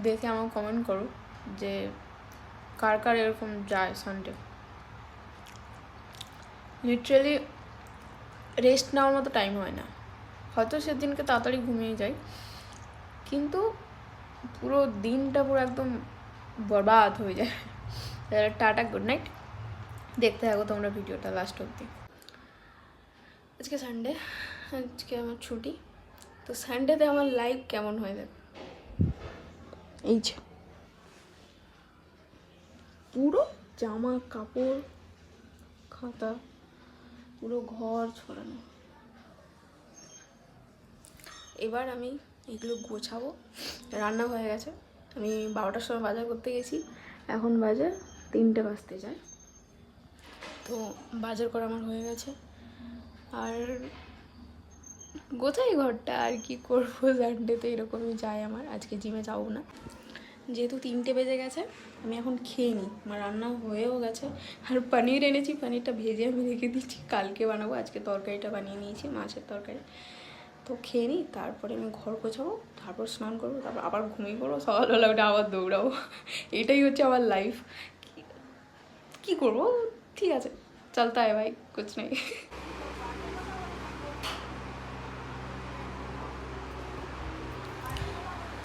দেখে আমাকে কমেন্ট করো যে কার কার এরকম যায় সানডে। লিটারালি রেস্ট নেওয়ার মতো টাইম হয় না, হয়তো সেদিনকে তাড়াতাড়ি ঘুমিয়ে যাই, কিন্তু পুরো দিনটা পুরো একদম বরবাদ হয়ে যায়। Tata, good night. দেখতে থাকো তোমরা ভিডিওটা লাস্ট অবধি। আজকে সানডে, আজকে আমার ছুটি। তো সানডেতে আমার লাইফ কেমন হয় দেখো, এই যে পুরো জামা কাপড় খাতা পুরো ঘর ছড়ানো। এবার আমি এগুলো গোছাবো। রান্না হয়ে গেছে, আমি 12টার সময় বাজার করতে গেছি, এখন বাজে 3টে বাজতে যায়। তো বাজার করা আমার হয়ে গেছে, আর গোছাই ঘরটা, আর কি করবো। সানডেতে এরকমই যায় আমার। আজকে জিমে যাবো না, যেহেতু 3টে বেজে গেছে। আমি এখন খেয়ে নিই, আমার রান্না হয়েও গেছে। আর পনির এনেছি, পনিরটা ভেজে আমি রেখে দিচ্ছি, কালকে বানাবো। আজকে তরকারিটা বানিয়ে নিয়েছি, মাছের তরকারি। তো খেয়ে নিই, তারপরে আমি ঘর গোছাবো, তারপর স্নান করবো, তারপর আবার ঘুমিয়ে পড়বো, সকালবেলা ওটা আবার দৌড়াবো। এটাই হচ্ছে আমার লাইফ। কি করবো, ঠিক আছে, চলতা है ভাই, কুছ নেই।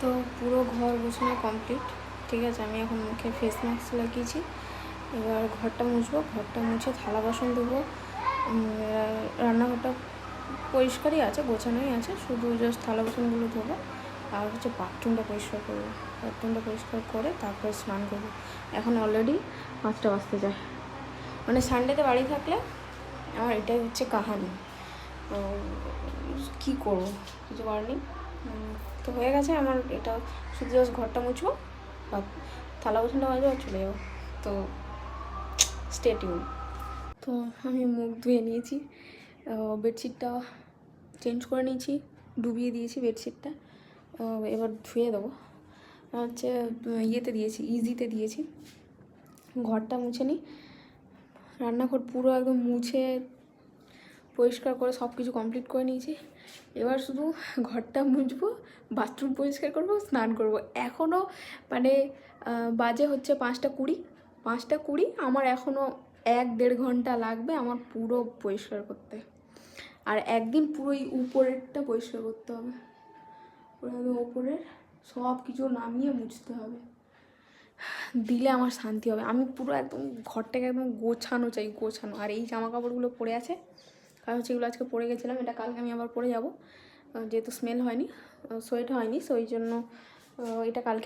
তো পুরো ঘর গোছানো কমপ্লিট, ঠিক আছে। আমি এখন মুখে ফেস মাস্ক লাগিয়েছি, এবার ঘরটা মুছবো। ঘরটা মুছে থালা বাসন ধোবো। রান্নাঘরটা পরিষ্কারই আছে, গোছানোই আছে, শুধু জাস্ট থালা বাসনগুলো ধোবো। আর হচ্ছে বাথরুমটা পরিষ্কার করবো। বাথরুমটা পরিষ্কার করে তারপরে স্নান করবো। এখন অলরেডি 5টা বাজতে যায়। মানে সানডেতে বাড়ি থাকলে আমার এটাই হচ্ছে কাহানি। তো কী করবো, কিছু করার নেই। তো হয়ে গেছে আমার এটা, শুধু জাস্ট ঘরটা মুছবো, থালা বাসনটা মাজবো আর চলে যাবো। তো স্টে টিউন। তো আমি মুখ ধুয়ে নিয়েছি, বেডশিটটা চেঞ্জ করে নিয়েছি, ডুবিয়ে দিয়েছি বেডশিটটা। এবার ধুয়ে দেবো। হচ্ছে ইয়েতে দিয়েছি, ইজিতে দিয়েছি। ঘরটা মুছে নিই, রান্নাঘর পুরো একদম মুছে পরিষ্কার করে সব কিছু কমপ্লিট করে নিয়েছি। এবার শুধু ঘরটা মুছবো, বাথরুম পরিষ্কার করবো, স্নান করবো। এখনও মানে বাজে হচ্ছে 5টা 20। 5টা 20, আমার এখনও 1-1.5 ঘন্টা লাগবে আমার পুরো পরিষ্কার করতে। আর একদিন পুরোই উপরেরটা পরিষ্কার করতে হবে, পুরো একদম উপরের সব কিছু নামিয়ে মুছতে হবে, দিলে আমার শান্তি হবে। আমি পুরো একদম ঘরটাকে একদম গোছানো চাই, গোছানো। আর এই জামা কাপড়গুলো পরে আছে, কারণ হচ্ছে এগুলো আজকে পরে গেছিলাম, এটা কালকে আমি আবার পরে যাব, যেহেতু স্মেল হয়নি, সোয়েট হয়নি, সো ওই জন্য এটা কালকে